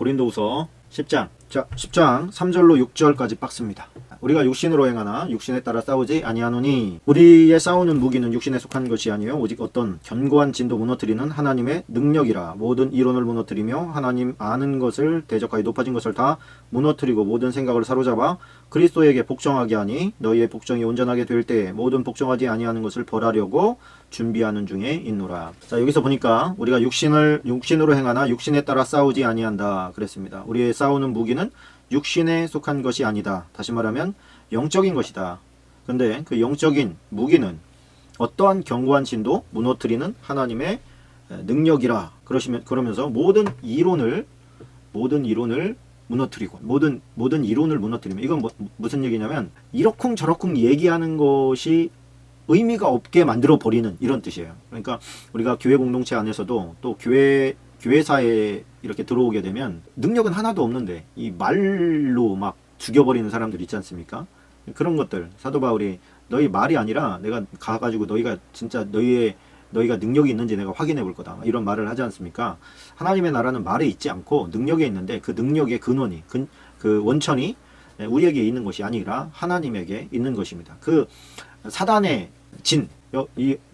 고린도후서 10장. 자, 10장 3절로 6절까지 박습니다. 우리가 육신으로 행하나 육신에 따라 싸우지 아니하노니 우리의 싸우는 무기는 육신에 속한 것이 아니요 오직 어떤 견고한 진도 무너뜨리는 하나님의 능력이라. 모든 이론을 무너뜨리며 하나님 아는 것을 대적하여 높아진 것을 다 무너뜨리고 모든 생각을 사로잡아 그리스도에게 복종하게 하니 너희의 복종이 온전하게 될 때에 모든 복종하지 아니하는 것을 벌하려고 준비하는 중에 있노라. 자, 여기서 보니까 우리가 육신으로 행하나 육신에 따라 싸우지 아니한다 그랬습니다. 우리의 싸우는 무기는 육신에 속한 것이 아니다. 다시 말하면 영적인 것이다. 근데 그 영적인 무기는 어떠한 견고한 진도 무너뜨리는 하나님의 능력이라. 그러면서 모든 이론을 무너뜨리고 모든 이론을 무너뜨리면 이건 무슨 얘기냐면 이러쿵저러쿵 얘기하는 것이 의미가 없게 만들어 버리는 이런 뜻이에요. 그러니까 우리가 교회 공동체 안에서도 또 교회사에 이렇게 들어오게 되면 능력은 하나도 없는데 이 말로 막 죽여버리는 사람들 있지 않습니까? 그런 것들 사도 바울이 너희 말이 아니라 내가 가가지고 너희가 진짜 너희가 능력이 있는지 내가 확인해 볼 거다 이런 말을 하지 않습니까? 하나님의 나라는 말에 있지 않고 능력에 있는데 그 능력의 근원이 그 원천이 우리에게 있는 것이 아니라 하나님에게 있는 것입니다. 그 사단의 진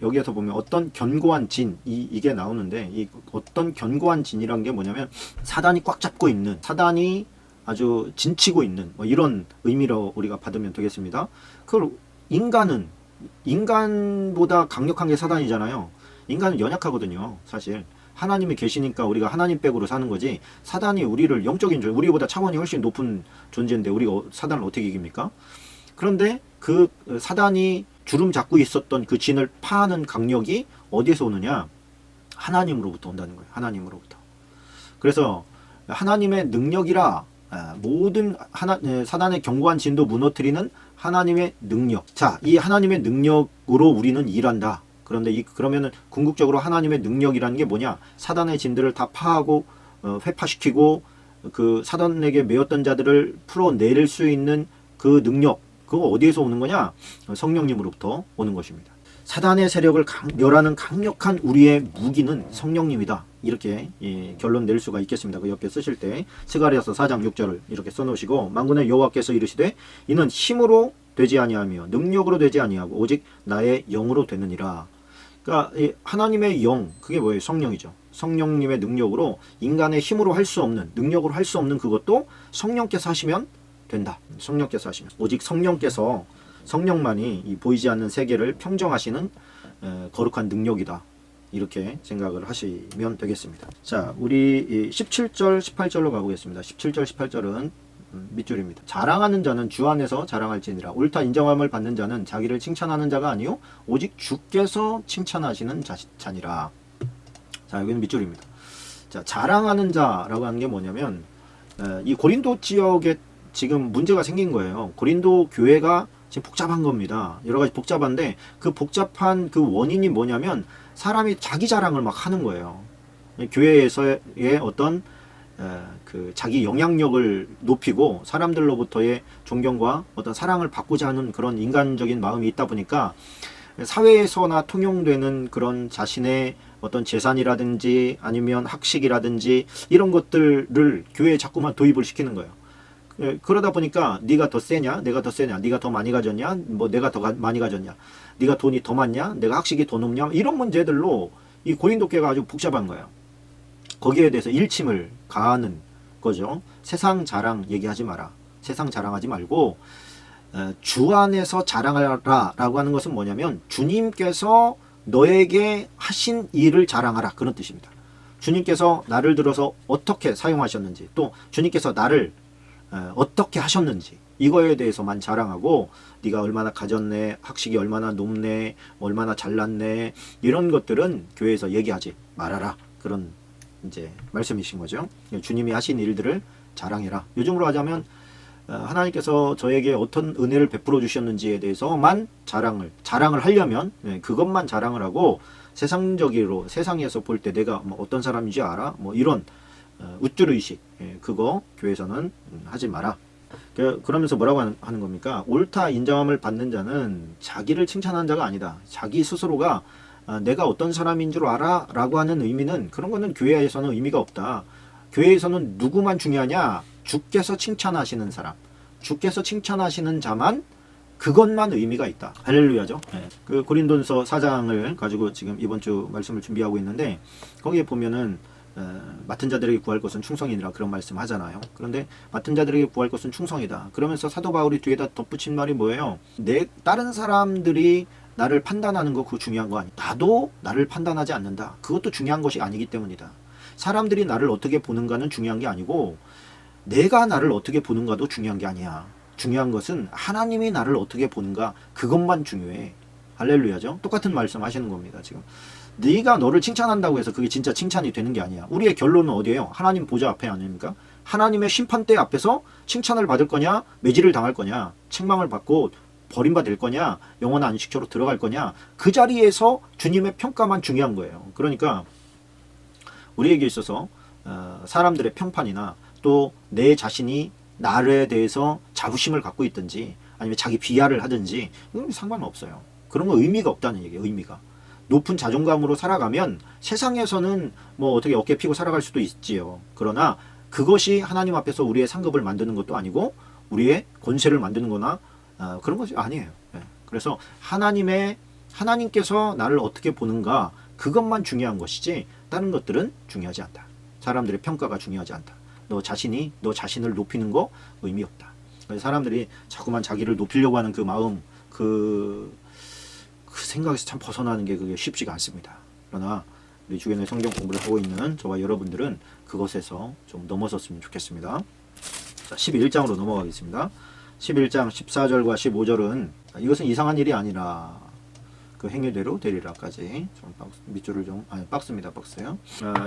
여기에서 보면 어떤 견고한 진 이게 나오는데 이 어떤 견고한 진이란 게 뭐냐면 사단이 꽉 잡고 있는 사단이 아주 진치고 있는 뭐 이런 의미로 우리가 받으면 되겠습니다. 그 인간보다 강력한 게 사단이잖아요. 인간은 연약하거든요. 사실 하나님이 계시니까 우리가 하나님 백으로 사는 거지 사단이 우리를 영적인 존재 우리보다 차원이 훨씬 높은 존재인데 우리가 사단을 어떻게 이깁니까? 그런데 그 사단이 주름 잡고 있었던 그 진을 파하는 강력이 어디에서 오느냐? 하나님으로부터 온다는 거예요. 하나님으로부터. 그래서 하나님의 능력이라 모든 사단의 견고한 진도 무너뜨리는 하나님의 능력. 자, 이 하나님의 능력으로 우리는 일한다. 그런데 그러면은 궁극적으로 하나님의 능력이라는 게 뭐냐? 사단의 진들을 다 파하고 회파시키고 그 사단에게 매였던 자들을 풀어낼 수 있는 그 능력. 그거 어디에서 오는 거냐? 성령님으로부터 오는 것입니다. 사단의 세력을 멸하는 강력한 우리의 무기는 성령님이다. 이렇게 결론 낼 수가 있겠습니다. 그 옆에 쓰실 때 스가랴서 4장 6절을 이렇게 써놓으시고 만군의 여호와께서 이르시되 이는 힘으로 되지 아니하며 능력으로 되지 아니하고 오직 나의 영으로 되느니라. 그러니까 하나님의 영 그게 뭐예요? 성령이죠. 성령님의 능력으로 인간의 힘으로 할 수 없는 능력으로 할 수 없는 그것도 성령께서 하시면 된다. 성령께서 하시면 오직 성령만이 이 보이지 않는 세계를 평정하시는 거룩한 능력이다. 이렇게 생각을 하시면 되겠습니다. 자, 우리 17절 18절로 가보겠습니다. 17절 18절은 밑줄입니다. 자랑하는 자는 주 안에서 자랑할지니라. 옳다 인정함을 받는 자는 자기를 칭찬하는 자가 아니요 오직 주께서 칭찬하시는 자니라. 자, 여기는 밑줄입니다. 자, 자랑하는 자라고 하는 게 뭐냐면 이 고린도 지역에 지금 문제가 생긴 거예요. 고린도 교회가 지금 복잡한 겁니다. 여러 가지 복잡한데 그 복잡한 그 원인이 뭐냐면 사람이 자기 자랑을 막 하는 거예요. 교회에서의 어떤 그 자기 영향력을 높이고 사람들로부터의 존경과 어떤 사랑을 받고자 하는 그런 인간적인 마음이 있다 보니까 사회에서나 통용되는 그런 자신의 어떤 재산이라든지 아니면 학식이라든지 이런 것들을 교회에 자꾸만 도입을 시키는 거예요. 그러다 보니까 네가 더 세냐 내가 더 세냐 네가 더 많이 가졌냐 뭐 내가 더 많이 가졌냐 네가 돈이 더 많냐 내가 학식이 더 높냐 이런 문제들로 이 고린도 교회가 아주 복잡한 거예요. 거기에 대해서 일침을 가하는 거죠. 세상 자랑 얘기하지 마라. 세상 자랑하지 말고 주 안에서 자랑하라 라고 하는 것은 뭐냐면 주님께서 너에게 하신 일을 자랑하라 그런 뜻입니다. 주님께서 나를 들어서 어떻게 사용하셨는지 또 주님께서 나를 어떻게 하셨는지 이거에 대해서만 자랑하고 네가 얼마나 가졌네 학식이 얼마나 높네 얼마나 잘났네 이런 것들은 교회에서 얘기하지 말아라 그런 이제 말씀이신 거죠. 주님이 하신 일들을 자랑해라. 요즘으로 하자면 하나님께서 저에게 어떤 은혜를 베풀어 주셨는지에 대해서만 자랑을 하려면 그것만 자랑을 하고 세상적으로 세상에서 볼 때 내가 뭐 어떤 사람인지 알아 뭐 이런 우쭐의식 그거 교회에서는 하지 마라. 그러면서 뭐라고 하는 겁니까? 옳다 인정함을 받는 자는 자기를 칭찬하는 자가 아니다. 자기 스스로가 내가 어떤 사람인 줄 알아? 라고 하는 의미는 그런 거는 교회에서는 의미가 없다. 교회에서는 누구만 중요하냐? 주께서 칭찬하시는 사람, 주께서 칭찬하시는 자만, 그것만 의미가 있다. 할렐루야죠. 네. 그 고린도서 4장을 가지고 지금 이번 주 말씀을 준비하고 있는데, 거기에 보면은 맡은 자들에게 구할 것은 충성이니라 그런 말씀 하잖아요. 그런데 맡은 자들에게 구할 것은 충성이다. 그러면서 사도 바울이 뒤에다 덧붙인 말이 뭐예요? 다른 사람들이 나를 판단하는 거 그거 중요한 거 아니야. 나도 나를 판단하지 않는다. 그것도 중요한 것이 아니기 때문이다. 사람들이 나를 어떻게 보는가는 중요한 게 아니고 내가 나를 어떻게 보는가도 중요한 게 아니야. 중요한 것은 하나님이 나를 어떻게 보는가, 그것만 중요해. 할렐루야죠. 똑같은 말씀 하시는 겁니다. 지금 네가 너를 칭찬한다고 해서 그게 진짜 칭찬이 되는 게 아니야. 우리의 결론은 어디예요? 하나님 보좌 앞에 아닙니까? 하나님의 심판대 앞에서 칭찬을 받을 거냐, 매질을 당할 거냐, 책망을 받고 버림받을 거냐, 영원한 안식처로 들어갈 거냐, 그 자리에서 주님의 평가만 중요한 거예요. 그러니까 우리에게 있어서 사람들의 평판이나 또 내 자신이 나에 대해서 자부심을 갖고 있든지 아니면 자기 비하를 하든지 그건 상관없어요. 그런 거 의미가 없다는 얘기예요. 의미가. 높은 자존감으로 살아가면 세상에서는 뭐 어떻게 어깨 피고 살아갈 수도 있지요. 그러나 그것이 하나님 앞에서 우리의 상급을 만드는 것도 아니고 우리의 권세를 만드는 거나 그런 것이 아니에요. 네. 그래서 하나님께서 나를 어떻게 보는가, 그것만 중요한 것이지 다른 것들은 중요하지 않다. 사람들의 평가가 중요하지 않다. 너 자신을 높이는 거 의미 없다. 사람들이 자꾸만 자기를 높이려고 하는 그 마음, 그 생각에서 참 벗어나는 게 그게 쉽지가 않습니다. 그러나 우리 주변에 성경 공부를 하고 있는 저와 여러분들은 그것에서 좀 넘어섰으면 좋겠습니다. 자, 11장으로 넘어가겠습니다. 11장 14절과 15절은 이것은 이상한 일이 아니라 그 행위대로 되리라까지. 좀 밑줄을 좀 박스입니다. 박스요.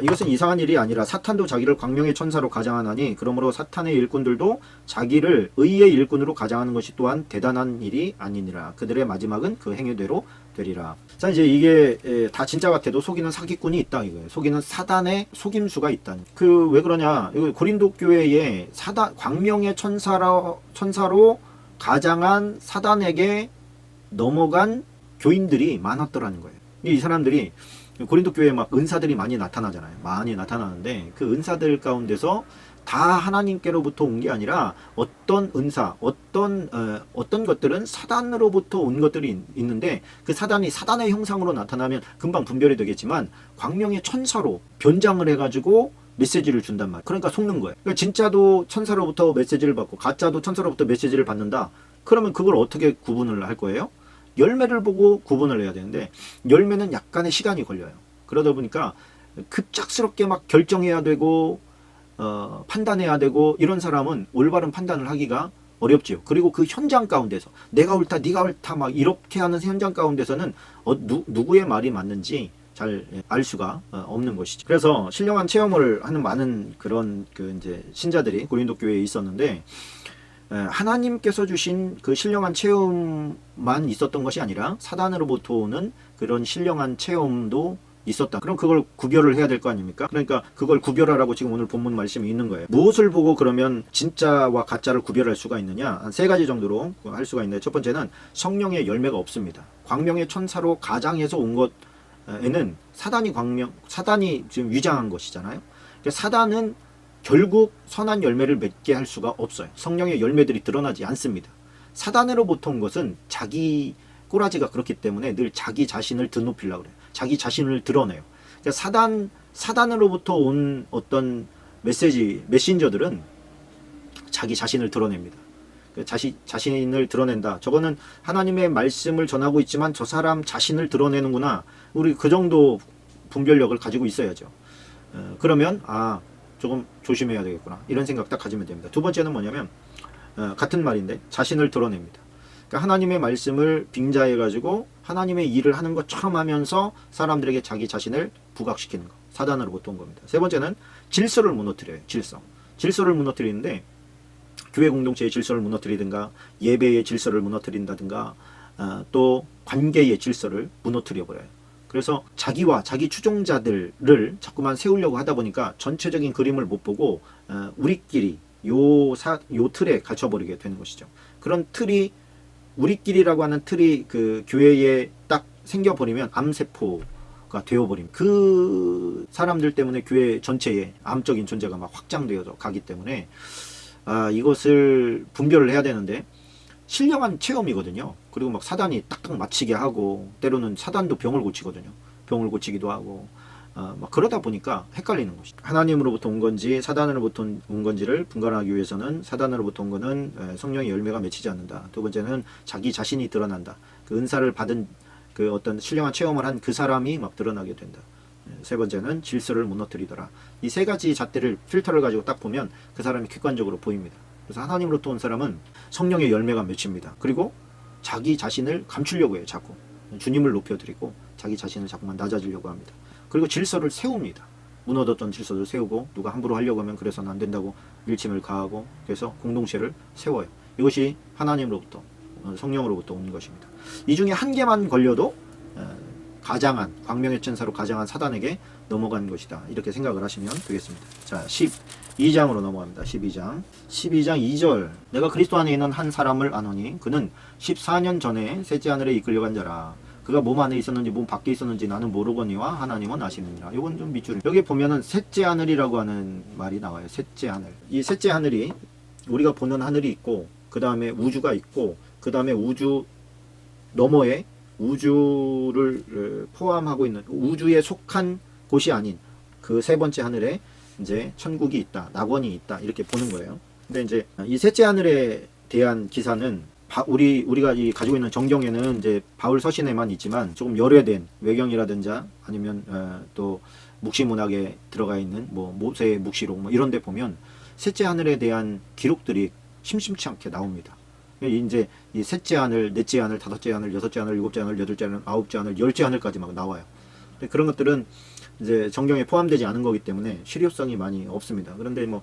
이것은 이상한 일이 아니라 사탄도 자기를 광명의 천사로 가장하나니 그러므로 사탄의 일꾼들도 자기를 의의 일꾼으로 가장하는 것이 또한 대단한 일이 아니니라. 그들의 마지막은 그 행위대로 되리라. 자, 이제 이게 다 진짜 같아도 속이는 사기꾼이 있다 이거예요. 속이는 사단의 속임수가 있다. 그 왜 그러냐? 이거 고린도 교회에 광명의 천사로 가장한 사단에게 넘어간 교인들이 많았더라는 거예요. 이 사람들이 고린도 교회에 막 은사들이 많이 나타나잖아요. 많이 나타나는데 그 은사들 가운데서 다 하나님께로부터 온 게 아니라 어떤 은사, 어떤 것들은 사단으로부터 온 것들이 있는데 그 사단이 사단의 형상으로 나타나면 금방 분별이 되겠지만 광명의 천사로 변장을 해가지고 메시지를 준단 말이에요. 그러니까 속는 거예요. 그러니까 진짜도 천사로부터 메시지를 받고 가짜도 천사로부터 메시지를 받는다. 그러면 그걸 어떻게 구분을 할 거예요? 열매를 보고 구분을 해야 되는데 열매는 약간의 시간이 걸려요. 그러다 보니까 급작스럽게 막 결정해야 되고 판단해야 되고 이런 사람은 올바른 판단을 하기가 어렵지요. 그리고 그 현장 가운데서 내가 옳다 네가 옳다 막 이렇게 하는 현장 가운데서는 누구의 말이 맞는지 잘 알 수가 없는 것이죠. 그래서 신령한 체험을 하는 많은 그런 이제 신자들이 고린도 교회에 있었는데 하나님께서 주신 그 신령한 체험만 있었던 것이 아니라 사단으로부터 오는 그런 신령한 체험도 있었다. 그럼 그걸 구별을 해야 될 거 아닙니까? 그러니까 그걸 구별하라고 지금 오늘 본문 말씀이 있는 거예요. 무엇을 보고 그러면 진짜와 가짜를 구별할 수가 있느냐? 한 3가지 정도로 할 수가 있는데 첫 번째는 성령의 열매가 없습니다. 광명의 천사로 가장해서 온 것에는 사단이 지금 위장한 것이잖아요. 그러니까 사단은 결국 선한 열매를 맺게 할 수가 없어요. 성령의 열매들이 드러나지 않습니다. 사단으로부터 온 것은 자기 꼬라지가 그렇기 때문에 늘 자기 자신을 드높이려고 그래요. 자기 자신을 드러내요. 그러니까 사단으로부터 온 어떤 메신저들은 자기 자신을 드러냅니다. 자신을 드러낸다. 저거는 하나님의 말씀을 전하고 있지만 저 사람 자신을 드러내는구나. 우리 그 정도 분별력을 가지고 있어야죠. 그러면 조금 조심해야 되겠구나. 이런 생각 딱 가지면 됩니다. 두 번째는 뭐냐면 같은 말인데 자신을 드러냅니다. 그러니까 하나님의 말씀을 빙자해가지고 하나님의 일을 하는 것처럼 하면서 사람들에게 자기 자신을 부각시키는 거. 사단으로부터 온 겁니다. 세 번째는 질서를 무너뜨려요. 질서를 무너뜨리는데 교회 공동체의 질서를 무너뜨리든가 예배의 질서를 무너뜨린다든가 또 관계의 질서를 무너뜨려 버려요. 그래서 자기와 자기 추종자들을 자꾸만 세우려고 하다 보니까 전체적인 그림을 못 보고 우리끼리 요 틀에 갇혀버리게 되는 것이죠. 그런 틀이 우리끼리라고 하는 틀이 그 교회에 딱 생겨버리면 암세포 되어버립니다. 그 사람들 때문에 교회 전체의 암적인 존재가 막 확장되어 가기 때문에 이것을 분별을 해야 되는데 신령한 체험이거든요. 그리고 막 사단이 딱딱 맞히게 하고 때로는 사단도 병을 고치거든요. 병을 고치기도 하고 막 그러다 보니까 헷갈리는 것이죠. 하나님으로부터 온 건지 사단으로부터 온 건지를 분간하기 위해서는 사단으로부터 온 거는 성령의 열매가 맺히지 않는다. 두 번째는 자기 자신이 드러난다. 그 은사를 받은 그 어떤 신령한 체험을 한 그 사람이 막 드러나게 된다. 세 번째는 질서를 무너뜨리더라. 이 세 가지 잣대를 필터를 가지고 딱 보면 그 사람이 객관적으로 보입니다. 그래서 하나님으로부터 온 사람은 성령의 열매가 맺힙니다. 그리고 자기 자신을 감추려고 해요. 자꾸 주님을 높여드리고 자기 자신을 자꾸만 낮아지려고 합니다. 그리고 질서를 세웁니다. 무너졌던 질서를 세우고 누가 함부로 하려고 하면 그래서는 안 된다고 일침을 가하고 그래서 공동체를 세워요. 이것이 하나님으로부터 성령으로부터 온 것입니다. 이 중에 한 개만 걸려도 가장한 광명의 천사로 가장한 사단에게 넘어간 것이다. 이렇게 생각을 하시면 되겠습니다. 자, 12장으로 넘어갑니다. 12장 2절 내가 그리스도 안에 있는 한 사람을 아노니 그는 14년 전에 셋째 하늘에 이끌려간 자라. 그가 몸 안에 있었는지 몸 밖에 있었는지 나는 모르거니와 하나님은 아시느니라. 이건 좀 밑줄. 여기 보면은 셋째 하늘이라고 하는 말이 나와요. 셋째 하늘. 이 셋째 하늘이 우리가 보는 하늘이 있고 그 다음에 우주가 있고 그 다음에 우주 너머에 우주를 포함하고 있는 우주에 속한 곳이 아닌 그 세 번째 하늘에 이제 천국이 있다, 낙원이 있다 이렇게 보는 거예요. 근데 이제 이 셋째 하늘에 대한 기사는 우리가 가지고 있는 정경에는 이제 바울 서신에만 있지만 조금 열애된 외경이라든지 아니면 또 묵시 문학에 들어가 있는 뭐 모세의 묵시록 뭐 이런 데 보면 셋째 하늘에 대한 기록들이 심심치 않게 나옵니다. 이제 이 셋째 하늘, 넷째 하늘, 다섯째 하늘, 여섯째 하늘, 일곱째 하늘, 여덟째 하늘, 아홉째 하늘, 열째 하늘까지 막 나와요. 근데 그런 것들은 이제 정경에 포함되지 않은 거기 때문에 실효성이 많이 없습니다. 그런데 뭐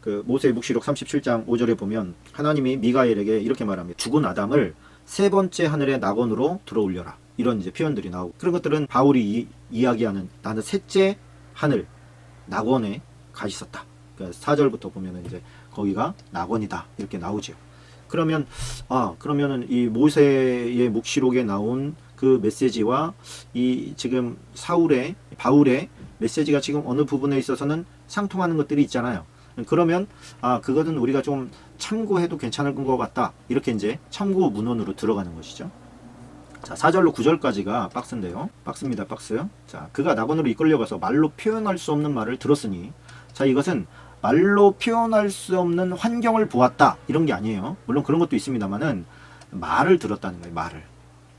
그 모세의 묵시록 37장 5절에 보면 하나님이 미가엘에게 이렇게 말합니다. 죽은 아담을 세 번째 하늘의 낙원으로 들어올려라. 이런 이제 표현들이 나오고 그런 것들은 바울이 이야기하는 나는 셋째 하늘 낙원에 가 있었다. 그러니까 4절부터 보면은 이제 거기가 낙원이다 이렇게 나오죠. 그러면 그러면은 이 모세의 묵시록에 나온 그 메시지와 이 지금 바울의 메시지가 지금 어느 부분에 있어서는 상통하는 것들이 있잖아요. 그러면 그것은 우리가 좀 참고해도 괜찮을 것 같다. 이렇게 이제 참고 문헌으로 들어가는 것이죠. 자, 4절로 9절까지가 박스인데요. 박스입니다. 박스. 자, 그가 낙원으로 이끌려가서 말로 표현할 수 없는 말을 들었으니 자, 이것은 말로 표현할 수 없는 환경을 보았다. 이런 게 아니에요. 물론 그런 것도 있습니다만은 말을 들었다는 거예요. 말을.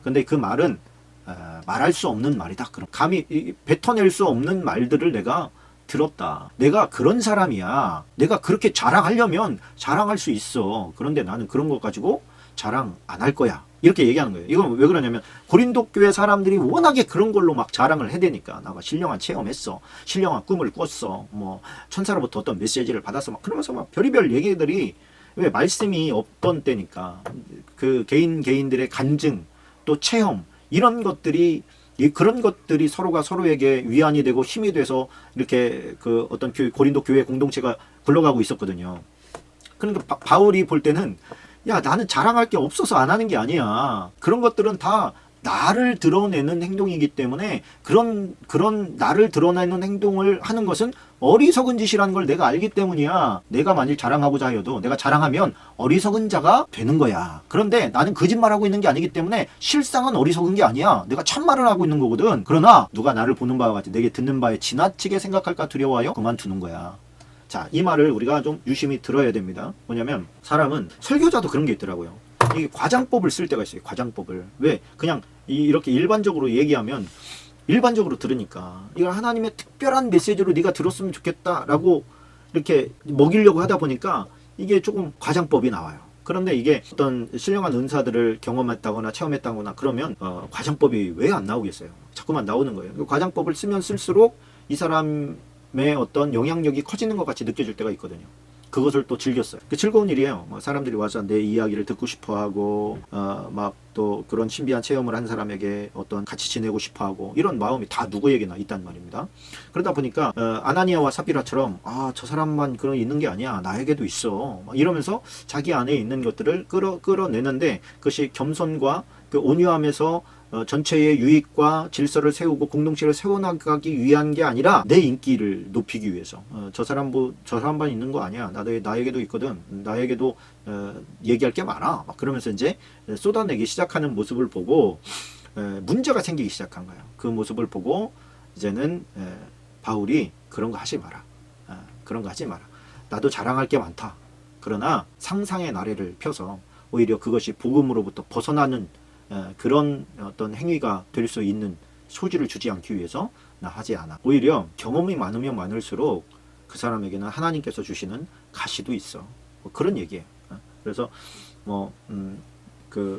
근데 그 말은 말할 수 없는 말이다. 그럼 감히 뱉어낼 수 없는 말들을 내가 들었다. 내가 그런 사람이야. 내가 그렇게 자랑하려면 자랑할 수 있어. 그런데 나는 그런 것 가지고 자랑 안 할 거야. 이렇게 얘기하는 거예요. 이건 왜 그러냐면 고린도 교회 사람들이 워낙에 그런 걸로 막 자랑을 해대니까 나가 신령한 체험했어. 신령한 꿈을 꿨어. 뭐 천사로부터 어떤 메시지를 받았어. 막 그러면서 막 별의별 얘기들이 왜 말씀이 없던 때니까 그 개인들의 간증 또 체험 이런 것들이 그런 것들이 서로가 서로에게 위안이 되고 힘이 돼서 이렇게 그 어떤 고린도 교회 공동체가 굴러가고 있었거든요. 그러니까 바울이 볼 때는 야, 나는 자랑할 게 없어서 안 하는 게 아니야. 그런 것들은 다 나를 드러내는 행동이기 때문에 그런 나를 드러내는 행동을 하는 것은 어리석은 짓이라는 걸 내가 알기 때문이야. 내가 만일 자랑하고자 하여도 내가 자랑하면 어리석은 자가 되는 거야. 그런데 나는 거짓말하고 있는 게 아니기 때문에 실상은 어리석은 게 아니야. 내가 참말을 하고 있는 거거든. 그러나 누가 나를 보는 바와 같이 내게 듣는 바에 지나치게 생각할까 두려워하여 그만두는 거야. 자, 이 말을 우리가 좀 유심히 들어야 됩니다. 뭐냐면 사람은 설교자도 그런 게 있더라고요. 이게 과장법을 쓸 때가 있어요. 과장법을. 왜? 그냥 이렇게 일반적으로 얘기하면 일반적으로 들으니까 이걸 하나님의 특별한 메시지로 네가 들었으면 좋겠다라고 이렇게 먹이려고 하다 보니까 이게 조금 과장법이 나와요. 그런데 이게 어떤 신령한 은사들을 경험했다거나 체험했다거나 그러면 과장법이 왜 안 나오겠어요? 자꾸만 나오는 거예요. 과장법을 쓰면 쓸수록 이 사람의 어떤 영향력이 커지는 것 같이 느껴질 때가 있거든요. 그것을 또 즐겼어요. 즐거운 일이에요. 사람들이 와서 내 이야기를 듣고 싶어하고 막 또 그런 신비한 체험을 한 사람에게 어떤 같이 지내고 싶어하고 이런 마음이 다 누구에게나 있단 말입니다. 그러다 보니까 아나니아와 삽비라처럼 저 사람만 그런 있는 게 아니야. 나에게도 있어. 이러면서 자기 안에 있는 것들을 끌어내는데 그것이 겸손과 그 온유함에서 전체의 유익과 질서를 세우고 공동체를 세워나가기 위한 게 아니라 내 인기를 높이기 위해서 저 사람만 있는 거 아니야. 나에게도 있거든. 나에게도 얘기할 게 많아. 막 그러면서 이제 쏟아내기 시작하는 모습을 보고 문제가 생기기 시작한 거예요. 그 모습을 보고 이제는 바울이 그런 거 하지 마라. 그런 거 하지 마라. 나도 자랑할 게 많다. 그러나 상상의 나래를 펴서 오히려 그것이 복음으로부터 벗어나는 그런 어떤 행위가 될 수 있는 소지를 주지 않기 위해서 나 하지 않아. 오히려 경험이 많으면 많을수록 그 사람에게는 하나님께서 주시는 가시도 있어. 뭐 그런 얘기예요. 그래서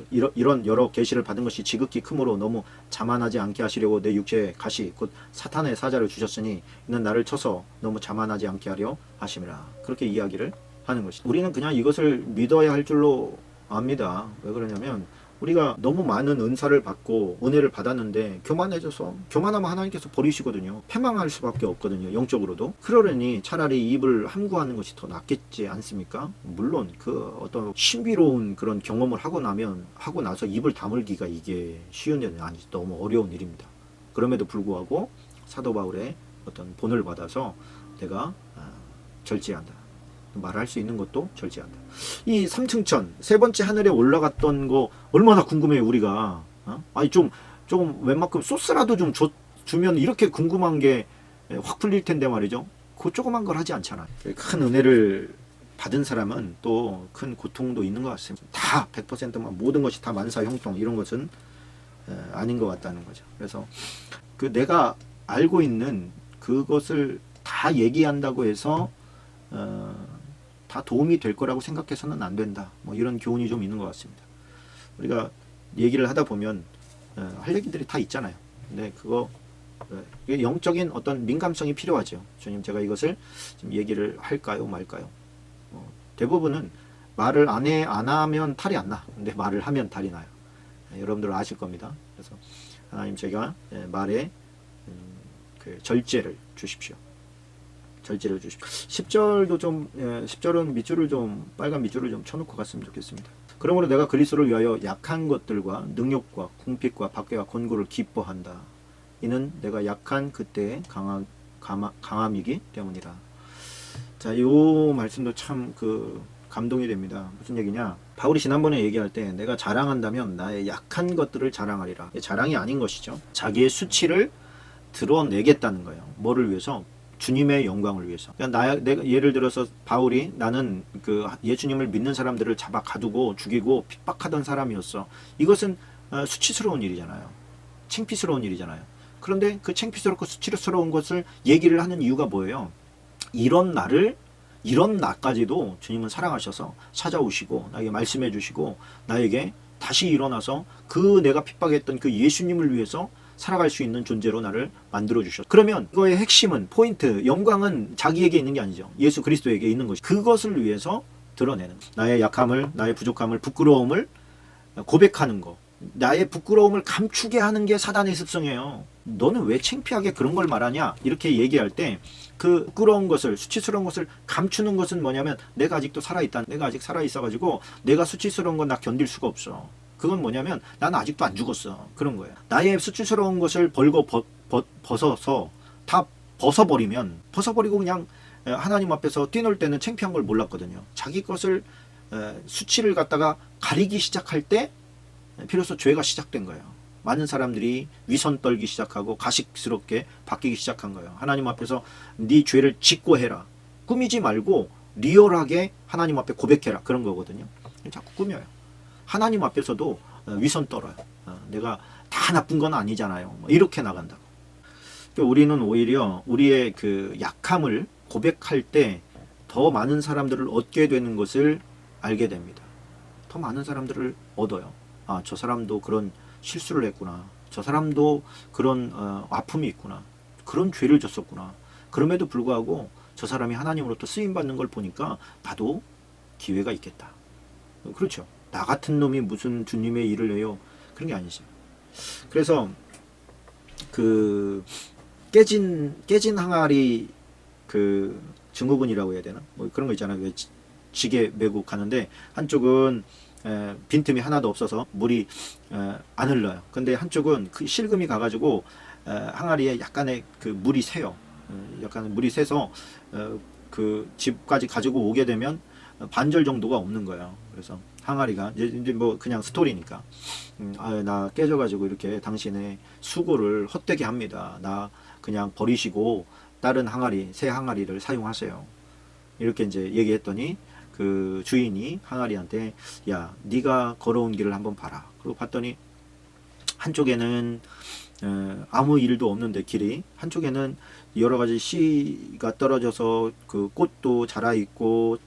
이런 여러 계시를 받은 것이 지극히 크므로 너무 자만하지 않게 하시려고 내 육체의 가시 곧 사탄의 사자를 주셨으니 이는 나를 쳐서 너무 자만하지 않게 하려 하심이라. 그렇게 이야기를 하는 것이죠. 우리는 그냥 이것을 믿어야 할 줄로 압니다. 왜 그러냐면 우리가 너무 많은 은사를 받고 은혜를 받았는데 교만해져서 교만하면 하나님께서 버리시거든요. 패망할 수밖에 없거든요. 영적으로도. 그러려니 차라리 입을 함구하는 것이 더 낫겠지 않습니까? 물론 그 어떤 신비로운 그런 경험을 하고 나서 입을 다물기가 이게 쉬운 일은 아니지. 너무 어려운 일입니다. 그럼에도 불구하고 사도 바울의 어떤 본을 받아서 내가 절제한다. 말할 수 있는 것도 절제한다. 이 삼층천 세 번째 하늘에 올라갔던 거 얼마나 궁금해요 우리가. 아니 좀 웬만큼 소스라도 좀 주면 이렇게 궁금한 게 확 풀릴 텐데 말이죠. 그 조그만 걸 하지 않잖아. 큰 은혜를 받은 사람은 또 큰 고통도 있는 것 같습니다. 다 100%만 모든 것이 다 만사 형통 이런 것은 아닌 것 같다는 거죠. 그래서 그 내가 알고 있는 그것을 다 얘기한다고 해서 다 도움이 될 거라고 생각해서는 안 된다. 뭐 이런 교훈이 좀 있는 것 같습니다. 우리가 얘기를 하다 보면 할 얘기들이 다 있잖아요. 근데 그거 영적인 어떤 민감성이 필요하죠. 주님 제가 이것을 좀 얘기를 할까요 말까요? 대부분은 말을 안 하면 탈이 안 나. 근데 말을 하면 탈이 나요. 여러분들 아실 겁니다. 그래서 하나님 제가 말에 그 절제를 주십시오. 절제를 주십시오. 10절도 좀 10절은 밑줄을 좀 빨간 밑줄을 좀 쳐놓고 갔으면 좋겠습니다. 그러므로 내가 그리스도를 위하여 약한 것들과 능력과 궁핍과 박해와 권고를 기뻐한다. 이는 내가 약한 그때의 강함이기 때문이라. 자, 요 말씀도 참 감동이 됩니다. 무슨 얘기냐? 바울이 지난번에 얘기할 때 내가 자랑한다면 나의 약한 것들을 자랑하리라. 자랑이 아닌 것이죠. 자기의 수치를 드러내겠다는 거예요. 뭐를 위해서? 주님의 영광을 위해서. 그러니까 내가 예를 들어서 바울이 나는 예수님을 믿는 사람들을 잡아 가두고 죽이고 핍박하던 사람이었어. 이것은 수치스러운 일이잖아요. 창피스러운 일이잖아요. 그런데 그 창피스럽고 수치스러운 것을 얘기를 하는 이유가 뭐예요? 이런 나까지도 주님은 사랑하셔서 찾아오시고 나에게 말씀해 주시고 나에게 다시 일어나서 내가 핍박했던 그 예수님을 위해서 살아갈 수 있는 존재로 나를 만들어 주셨어. 그러면 그거의 핵심은 포인트, 영광은 자기에게 있는 게 아니죠. 예수 그리스도에게 있는 것이. 그것을 위해서 드러내는 나의 약함을, 나의 부족함을, 부끄러움을 고백하는 거. 나의 부끄러움을 감추게 하는 게 사단의 습성이에요. 너는 왜 창피하게 그런 걸 말하냐? 이렇게 얘기할 때 그 부끄러운 것을, 수치스러운 것을 감추는 것은 뭐냐면 내가 아직도 살아있다. 내가 아직 살아있어가지고 내가 수치스러운 건 나 견딜 수가 없어. 그건 뭐냐면 나는 아직도 안 죽었어. 그런 거예요. 나의 수치스러운 것을 벗어서 다 벗어버리고 그냥 하나님 앞에서 뛰놀 때는 창피한 걸 몰랐거든요. 자기 것을 수치를 갖다가 가리기 시작할 때 비로소 죄가 시작된 거예요. 많은 사람들이 위선 떨기 시작하고 가식스럽게 바뀌기 시작한 거예요. 하나님 앞에서 네 죄를 짓고 해라. 꾸미지 말고 리얼하게 하나님 앞에 고백해라. 그런 거거든요. 자꾸 꾸며요. 하나님 앞에서도 위선 떨어요. 내가 다 나쁜 건 아니잖아요. 이렇게 나간다고. 우리는 오히려 우리의 그 약함을 고백할 때 더 많은 사람들을 얻게 되는 것을 알게 됩니다. 더 많은 사람들을 얻어요. 아, 저 사람도 그런 실수를 했구나. 저 사람도 그런 아픔이 있구나. 그런 죄를 졌었구나. 그럼에도 불구하고 저 사람이 하나님으로부터 쓰임받는 걸 보니까 나도 기회가 있겠다. 그렇죠. 나 같은 놈이 무슨 주님의 일을 해요. 그런 게 아니죠. 그래서 깨진 항아리 증후군이라고 해야 되나? 뭐 그런 거 있잖아요. 지게 메고 가는데 한쪽은 빈틈이 하나도 없어서 물이 안 흘러요. 근데 한쪽은 그 실금이 가가지고 항아리에 약간의 그 물이 새요. 약간 물이 새서 그 집까지 가지고 오게 되면 반절 정도가 없는 거예요. 그래서 항아리가 이제 뭐 그냥 스토리니까 나 깨져가지고 이렇게 당신의 수고를 헛되게 합니다. 나 그냥 버리시고 다른 항아리, 새 항아리를 사용하세요. 이렇게 이제 얘기했더니 그 주인이 항아리한테 야, 네가 걸어온 길을 한번 봐라. 그리고 봤더니 한쪽에는 아무 일도 없는데 길이, 한쪽에는 여러 가지 씨가 떨어져서 그 꽃도 자라 있고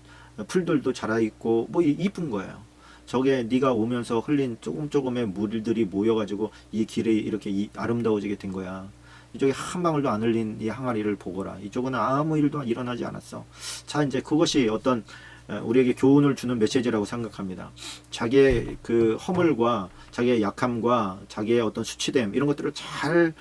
풀들도 자라 있고 뭐 이쁜 거예요. 저게 네가 오면서 흘린 조금의 물들이 모여가지고 이 길이 이렇게 아름다워지게 된 거야. 이쪽에 한 방울도 안 흘린 이 항아리를 보거라. 이쪽은 아무 일도 일어나지 않았어. 자, 이제 그것이 어떤 우리에게 교훈을 주는 메시지라고 생각합니다. 자기의 그 허물과 자기의 약함과 자기의 어떤 수치됨 이런 것들을 잘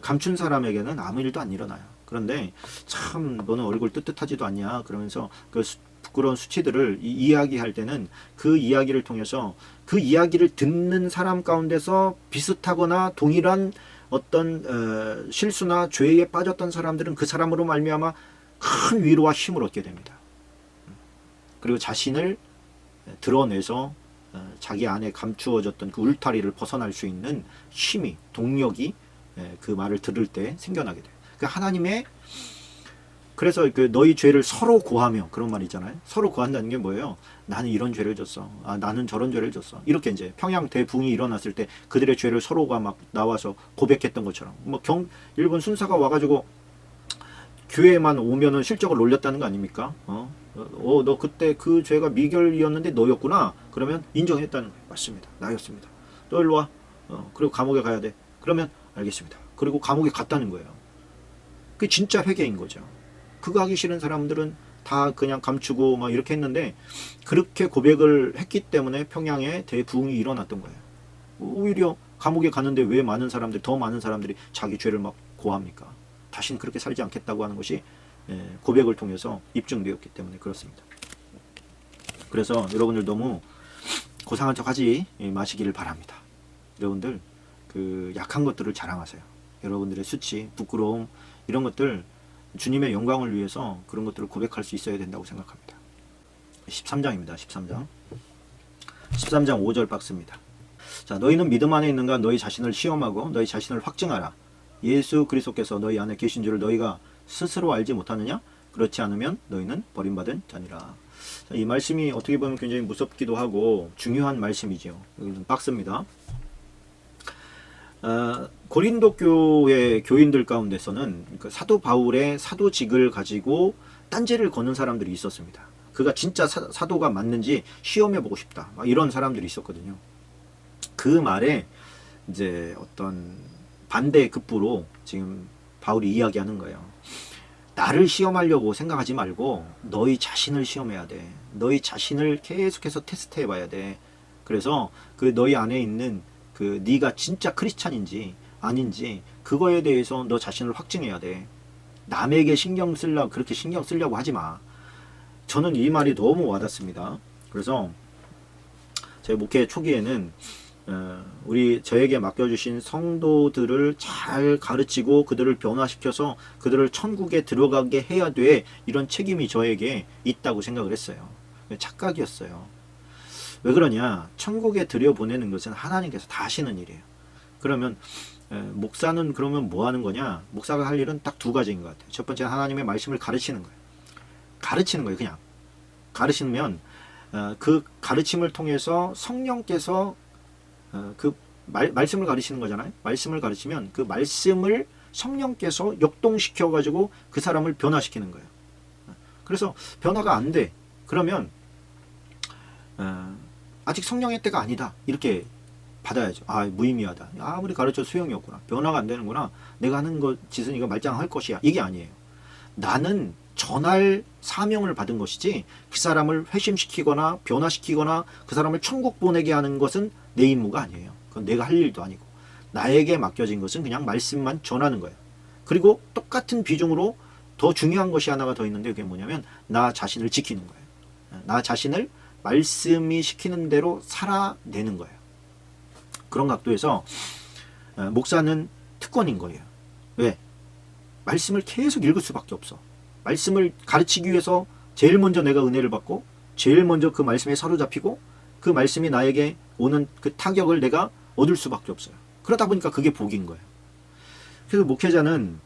감춘 사람에게는 아무 일도 안 일어나요. 그런데 참 너는 얼굴 뜨뜻하지도 않냐 그러면서 그 부끄러운 수치들을 이야기할 때는 그 이야기를 통해서 그 이야기를 듣는 사람 가운데서 비슷하거나 동일한 어떤 실수나 죄에 빠졌던 사람들은 그 사람으로 말미암아 큰 위로와 힘을 얻게 됩니다. 그리고 자신을 드러내서 자기 안에 감추어졌던 그 울타리를 벗어날 수 있는 힘이, 동력이 그 말을 들을 때 생겨나게 돼요. 그 하나님의, 그래서 그 너희 죄를 서로 고하며, 그런 말 있잖아요. 서로 고한다는 게 뭐예요? 나는 이런 죄를 졌어. 나는 저런 죄를 졌어. 이렇게 이제 평양 대붕이 일어났을 때 그들의 죄를 서로가 막 나와서 고백했던 것처럼, 뭐 일본 순사가 와가지고 교회만 오면은 실적을 올렸다는 거 아닙니까? 너 그때 그 죄가 미결이었는데 너였구나. 그러면 인정했다는 거예요. 맞습니다. 나였습니다. 너 일로 와. 그리고 감옥에 가야 돼. 그러면 알겠습니다. 그리고 감옥에 갔다는 거예요. 그게 진짜 회개인 거죠. 그거 하기 싫은 사람들은 다 그냥 감추고 막 이렇게 했는데 그렇게 고백을 했기 때문에 평양에 대부흥이 일어났던 거예요. 오히려 감옥에 갔는데 왜 더 많은 사람들이 자기 죄를 막 고합니까? 다시는 그렇게 살지 않겠다고 하는 것이 고백을 통해서 입증되었기 때문에 그렇습니다. 그래서 여러분들 너무 고상한 척 하지 마시기를 바랍니다. 여러분들 그 약한 것들을 자랑하세요. 여러분들의 수치, 부끄러움 이런 것들 주님의 영광을 위해서 그런 것들을 고백할 수 있어야 된다고 생각합니다. 13장입니다. 13장 5절 박스입니다. 자, 너희는 믿음 안에 있는가? 너희 자신을 시험하고 너희 자신을 확증하라. 예수 그리스도께서 너희 안에 계신 줄을 너희가 스스로 알지 못하느냐? 그렇지 않으면 너희는 버림받은 자니라. 자, 이 말씀이 어떻게 보면 굉장히 무섭기도 하고 중요한 말씀이죠. 여기는 박스입니다. 고린도 교회 교인들 가운데서는 그 사도 바울의 사도직을 가지고 딴지를 거는 사람들이 있었습니다. 그가 진짜 사도가 맞는지 시험해보고 싶다. 막 이런 사람들이 있었거든요. 그 말에 이제 어떤 반대 급부로 지금 바울이 이야기하는 거예요. 나를 시험하려고 생각하지 말고 너희 자신을 시험해야 돼. 너희 자신을 계속해서 테스트해 봐야 돼. 그래서 그 너희 안에 있는 그 네가 진짜 크리스찬인지 아닌지 그거에 대해서 너 자신을 확증해야 돼. 남에게 그렇게 신경 쓰려고 하지 마. 저는 이 말이 너무 와닿습니다. 그래서 제 목회 초기에는 저에게 맡겨주신 성도들을 잘 가르치고 그들을 변화시켜서 그들을 천국에 들어가게 해야 돼. 이런 책임이 저에게 있다고 생각을 했어요. 착각이었어요. 왜 그러냐? 천국에 들여보내는 것은 하나님께서 다 하시는 일이에요. 그러면 목사는 그러면 뭐 하는 거냐? 목사가 할 일은 딱 두 가지인 것 같아요. 첫 번째는 하나님의 말씀을 가르치는 거예요. 가르치는 거예요. 그냥 가르치면 그 가르침을 통해서 성령께서 그 말씀을 가르치는 거잖아요. 말씀을 가르치면 그 말씀을 성령께서 역동시켜 가지고 그 사람을 변화시키는 거예요. 그래서 변화가 안 돼. 그러면 아직 성령의 때가 아니다. 이렇게 받아야죠. 무의미하다. 아무리 가르쳐도 소용이 없구나. 변화가 안 되는구나. 내가 하는 짓은 이거 말짱할 것이야. 이게 아니에요. 나는 전할 사명을 받은 것이지 그 사람을 회심시키거나 변화시키거나 그 사람을 천국 보내게 하는 것은 내 임무가 아니에요. 그건 내가 할 일도 아니고 나에게 맡겨진 것은 그냥 말씀만 전하는 거예요. 그리고 똑같은 비중으로 더 중요한 것이 하나가 더 있는데 그게 뭐냐면 나 자신을 지키는 거예요. 나 자신을 말씀이 시키는 대로 살아내는 거예요. 그런 각도에서 목사는 특권인 거예요. 왜? 말씀을 계속 읽을 수밖에 없어. 말씀을 가르치기 위해서 제일 먼저 내가 은혜를 받고 제일 먼저 그 말씀에 사로잡히고 그 말씀이 나에게 오는 그 타격을 내가 얻을 수밖에 없어요. 그러다 보니까 그게 복인 거예요. 그래서 목회자는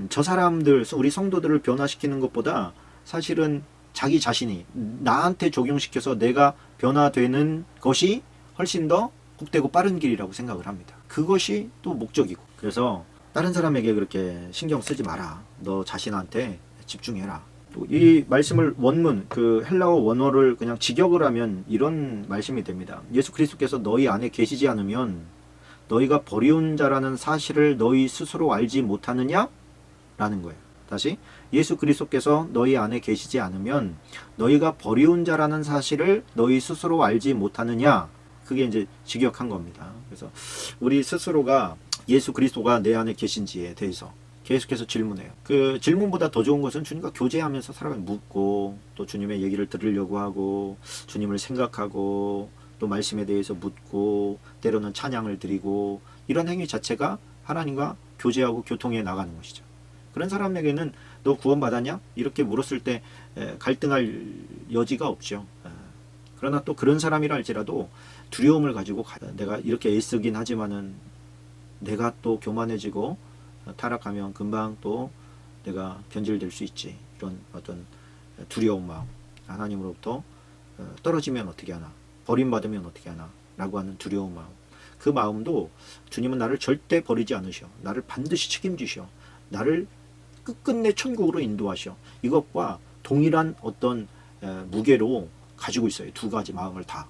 저 사람들, 우리 성도들을 변화시키는 것보다 사실은 자기 자신이 나한테 적용시켜서 내가 변화되는 것이 훨씬 더 복되고 빠른 길이라고 생각을 합니다. 그것이 또 목적이고. 그래서 다른 사람에게 그렇게 신경 쓰지 마라. 너 자신한테 집중해라. 또 이 말씀을 원문, 그 헬라어 원어를 그냥 직역을 하면 이런 말씀이 됩니다. 예수 그리스도께서 너희 안에 계시지 않으면 너희가 버리운 자라는 사실을 너희 스스로 알지 못하느냐? 라는 거예요. 다시, 예수 그리스도께서 너희 안에 계시지 않으면 너희가 버리운 자라는 사실을 너희 스스로 알지 못하느냐? 그게 이제 직역한 겁니다. 그래서 우리 스스로가 예수 그리스도가 내 안에 계신지에 대해서 계속해서 질문해요. 그 질문보다 더 좋은 것은 주님과 교제하면서 사람을 묻고 또 주님의 얘기를 들으려고 하고 주님을 생각하고 또 말씀에 대해서 묻고 때로는 찬양을 드리고 이런 행위 자체가 하나님과 교제하고 교통해 나가는 것이죠. 그런 사람에게는 너 구원받았냐? 이렇게 물었을 때 갈등할 여지가 없죠. 그러나 또 그런 사람이라 할지라도 두려움을 가지고 내가 이렇게 애쓰긴 하지만은 내가 또 교만해지고 타락하면 금방 또 내가 변질될 수 있지. 이런 어떤 두려운 마음, 하나님으로부터 떨어지면 어떻게 하나, 버림받으면 어떻게 하나 라고 하는 두려운 마음. 그 마음도 주님은 나를 절대 버리지 않으셔. 나를 반드시 책임지셔. 나를 끝끝내 천국으로 인도하셔. 이것과 동일한 어떤 무게로 가지고 있어요. 두 가지 마음을 다.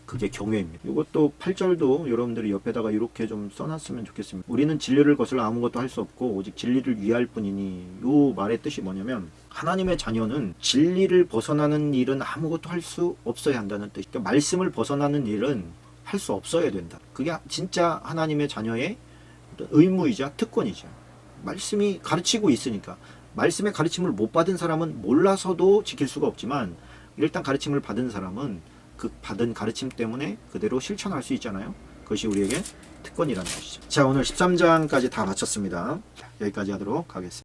그게 경외입니다. 이것도 8절도 여러분들이 옆에다가 이렇게 좀 써놨으면 좋겠습니다. 우리는 진리를 거슬러 아무것도 할 수 없고 오직 진리를 위할 뿐이니, 이 말의 뜻이 뭐냐면 하나님의 자녀는 진리를 벗어나는 일은 아무것도 할 수 없어야 한다는 뜻. 그러니까 말씀을 벗어나는 일은 할 수 없어야 된다. 그게 진짜 하나님의 자녀의 의무이자 특권이죠. 말씀이 가르치고 있으니까. 말씀의 가르침을 못 받은 사람은 몰라서도 지킬 수가 없지만 일단 가르침을 받은 사람은 그 받은 가르침 때문에 그대로 실천할 수 있잖아요. 그것이 우리에게 특권이라는 것이죠. 자, 오늘 13장까지 다 마쳤습니다. 여기까지 하도록 하겠습니다.